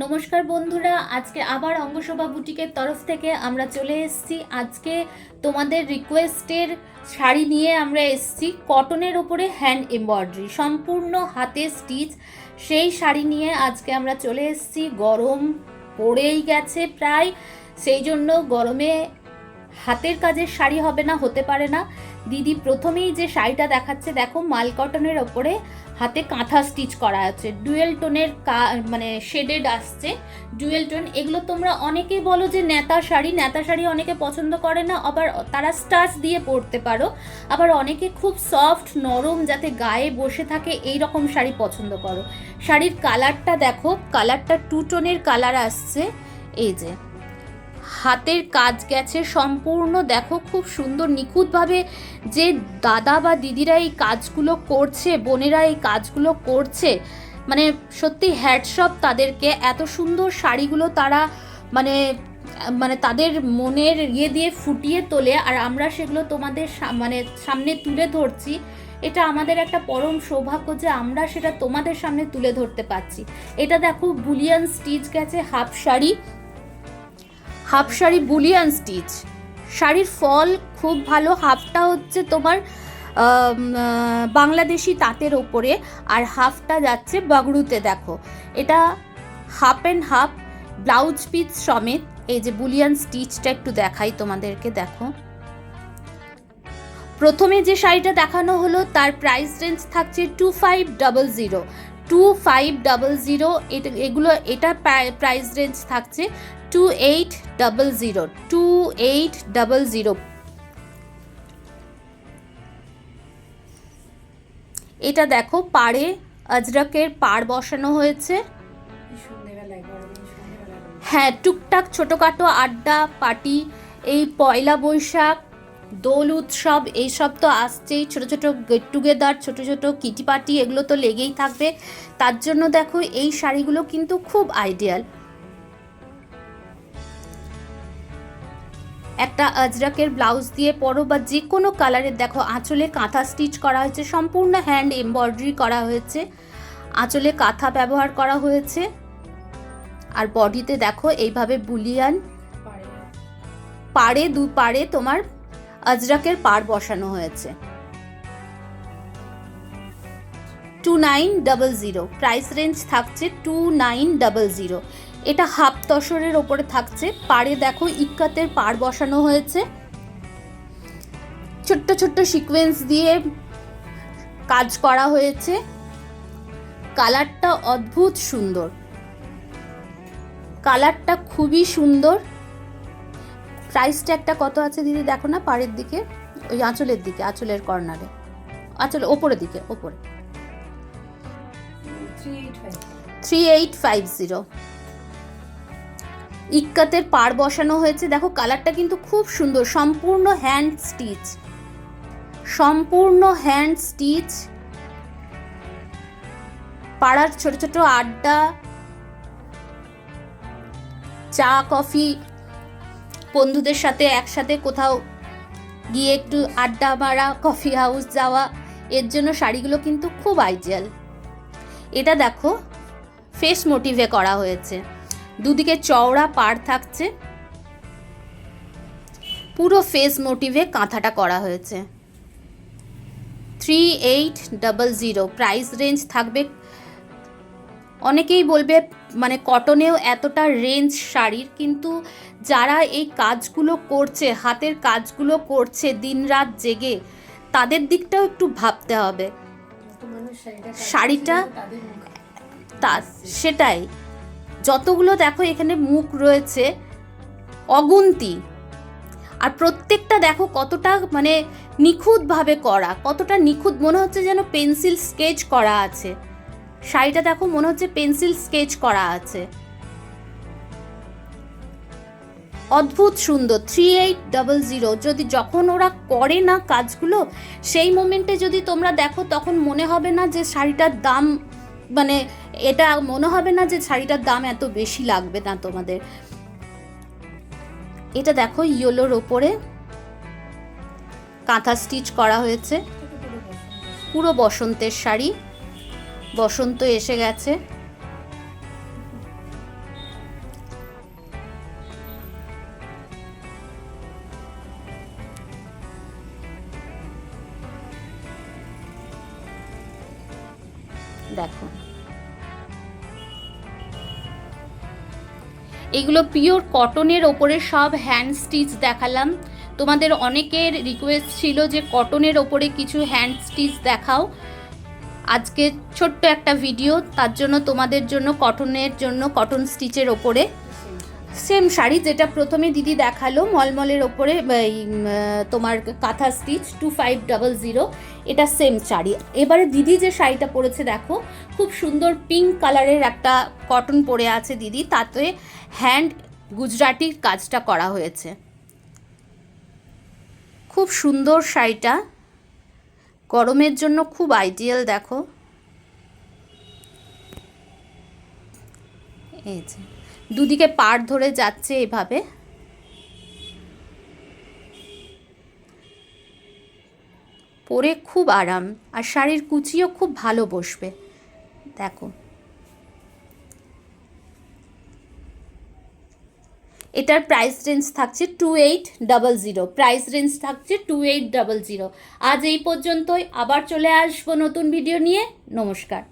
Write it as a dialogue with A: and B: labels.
A: নমস্কার বন্ধুরা, আজকে আবার অঙ্গশোভা বুটিকের তরফ থেকে আমরা চলে এসেছি। আজকে তোমাদের রিকোয়েস্টের শাড়ি নিয়ে আমরা এসেছি। কটনের ওপরে হ্যান্ড এমব্রয়ডারি, সম্পূর্ণ হাতে স্টিচ, সেই শাড়ি নিয়ে আজকে আমরা চলে এসেছি। গরম পড়েই গেছে প্রায়, সেই জন্য গরমে হাতের কাজের শাড়ি হবে না, হতে পারে না। দিদি প্রথমেই যে শাড়িটা দেখাচ্ছে, দেখো মাল কটনের ওপরে হাতে কাঁথা স্টিচ করা আছে, ডুয়েল টোনের মানে শেডেড আসছে, ডুয়েল টোন। এগুলো তোমরা অনেকেই বলো যে নেতা শাড়ি অনেকে পছন্দ করে না, আবার তারা স্টাচ দিয়ে পরতে পারো। আবার অনেকে খুব সফট নরম যাতে গায়ে বসে থাকে এই রকম শাড়ি পছন্দ করো। শাড়ির কালারটা দেখো, কালারটা টু টোনের কালার আসছে। এই যে হাতের কাজ গেছে সম্পূর্ণ, দেখো খুব সুন্দর নিখুঁতভাবে যে দাদা বা দিদিরা এই কাজগুলো করছে, বোনেরা এই কাজগুলো করছে, মানে সত্যি হ্যাটসঅপ তাদেরকে। এত সুন্দর শাড়িগুলো তারা মানে মানে তাদের মনের ইয়ে দিয়ে ফুটিয়ে তোলে, আর আমরা সেগুলো তোমাদের মানে সামনে তুলে ধরছি। এটা আমাদের একটা পরম সৌভাগ্য যে আমরা সেটা তোমাদের সামনে তুলে ধরতে পারছি। এটা দেখো বুলিয়ান স্টিচ গেছে, হাফ শাড়ি বুলিয়ান স্টিচ। শাড়ির ফল খুব ভালো। হাফটা হচ্ছে তোমার বাংলাদেশি তাঁতের ওপরে, আর হাফটা যাচ্ছে বাগড়ুতে। দেখো এটা half and half, blouse piece সমেত। এই যে বুলিয়ান স্টিচটা একটু দেখাই তোমাদেরকে, দেখো প্রথমে যে শাড়িটা দেখানো হলো তার প্রাইস রেঞ্জ থাকছে 2500। এটা প্রাইস রেঞ্জ থাকছে 2800। এটা দেখো পাড়ে আজরাকের পাড় বসানো হয়েছে। হ্যাঁ, টুকটাক ছোটোখাটো আড্ডা পার্টি, এই পয়লা বৈশাখ, দোল উৎসব, এইসব তো আসছেই। ছোটো ছোটো গেট টুগেদার, ছোটো ছোটো কিটি পার্টি, এগুলো তো লেগেই থাকবে। তার জন্য দেখো এই শাড়িগুলো কিন্তু খুব আইডিয়াল। একটা আজরাকের ব্লাউজ দিয়ে পরো বা যে কোনো কালারের, দেখো আঁচলে কাঁথা স্টিচ করা হয়েছে, সম্পূর্ণ হ্যান্ড এমব্রয়ডারি করা হয়েছে, আঁচলে কাঁথা ব্যবহার করা হয়েছে। আর বডিতে দেখো এইভাবে বুলিয়ান পাড়ে দু পাড়ে তোমার আজরাকের পাড় বসানো হয়েছে। 2900 প্রাইস রেঞ্জ থাকছে 2900। এটা হাফ তসরের ওপরে থাকছে। পাড়ে দেখো ইক্কাতের পাড় বসানো হয়েছে, ছোট্ট ছোট্ট সিকোয়েন্স দিয়ে কাজ করা হয়েছে। কালারটা অদ্ভুত সুন্দর, কালারটা খুবই সুন্দর। প্রাইসটা একটা কত আছে দিদি দেখো না, পাড়ের দিকে, ওই আঁচলের দিকে, আঁচলের কর্নারে, আঁচলের ওপরের দিকে, ওপরে 3850। ইক্কাতের পাড় বসানো হয়েছে। দেখো কালারটা কিন্তু খুব সুন্দর, সম্পূর্ণ হ্যান্ড স্টিচ। পাড়ার ছোট ছোট আড্ডা, চা কফি, বন্ধুদের সাথে একসাথে কোথাও গিয়ে একটু আড্ডা মারা, কফি হাউস যাওয়া, এর জন্য শাড়িগুলো কিন্তু খুব আইডিয়াল। এটা দেখো ফেস মোটিভে করা হয়েছে, দুদিকে চওড়া পাড় থাকছে, পুরো ফেস মোটিভে কাঁথাটা করা হয়েছে। 3800 প্রাইস রেঞ্জ থাকবে। অনেকেই বলবে মানে কটনেও এতটা রেঞ্জ শাড়ির, কিন্তু যারা এই কাজগুলো করছে, হাতের কাজগুলো করছে দিনরাত জেগে, তাদের দিকটাও একটু ভাবতে হবে। শাড়িটা সেটাই, যতগুলো দেখো এখানে মুখ রয়েছে অগুন্তি, আর প্রত্যেকটা দেখো কতটা মানে নিখুঁতভাবে করা, কতটা নিখুঁত, মনে হচ্ছে যেন পেন্সিল স্কেচ করা আছে। শাড়িটা দেখো মনে হচ্ছে পেন্সিল স্কেচ করা আছে, অদ্ভুত সুন্দর। 3800। যদি যখন ওরা করে না কাজগুলো, সেই মোমেন্টে যদি তোমরা দেখো, তখন মনে হবে না যে শাড়িটার দাম, মানে এটা মনে হবে না যে শাড়িটার দাম এত বেশি লাগবে না তোমাদের। এটা দেখো ইয়েলোর ওপরে কাঁথা স্টিচ করা হয়েছে, পুরো বসন্তের শাড়ি, বসন্ত এসে গেছে। দেখো, এগুলো পিওর কটনের ওপরে সব হ্যান্ড স্টিচ দেখালাম। তোমাদের অনেকের রিকোয়েস্ট ছিল যে কটনের ওপরে কিছু হ্যান্ড স্টিচ দেখাও। আজকে ছোট্ট একটা ভিডিও, তার জন্য তোমাদের জন্য কটনের জন্য কটন স্টিচের ওপরে সেম শাড়ি যেটা প্রথমে দিদি দেখালো মলমলের ওপরে তোমার কাঁথা স্টিচ 2500, এটা সেম শাড়ি। এবারে দিদি যে শাড়িটা পরেছে দেখো, খুব সুন্দর পিঙ্ক কালারের একটা কটন পরে আছে দিদি, তাতে হ্যান্ড গুজরাটির কাজটা করা হয়েছে। খুব সুন্দর শাড়িটা, গরমের জন্য খুব আইডিয়াল। দেখো এই যে দুদিকে পাড় ধরে যাচ্ছে এভাবে, পরে খুব আরাম, আর শাড়ির কুচিও খুব ভালো বসবে। দেখো এটার প্রাইস রেঞ্জ থাকছে 2800, প্রাইস রেঞ্জ থাকছে 2800। আজ এই পর্যন্তই, আবার চলে আসবো নতুন ভিডিও নিয়ে। নমস্কার।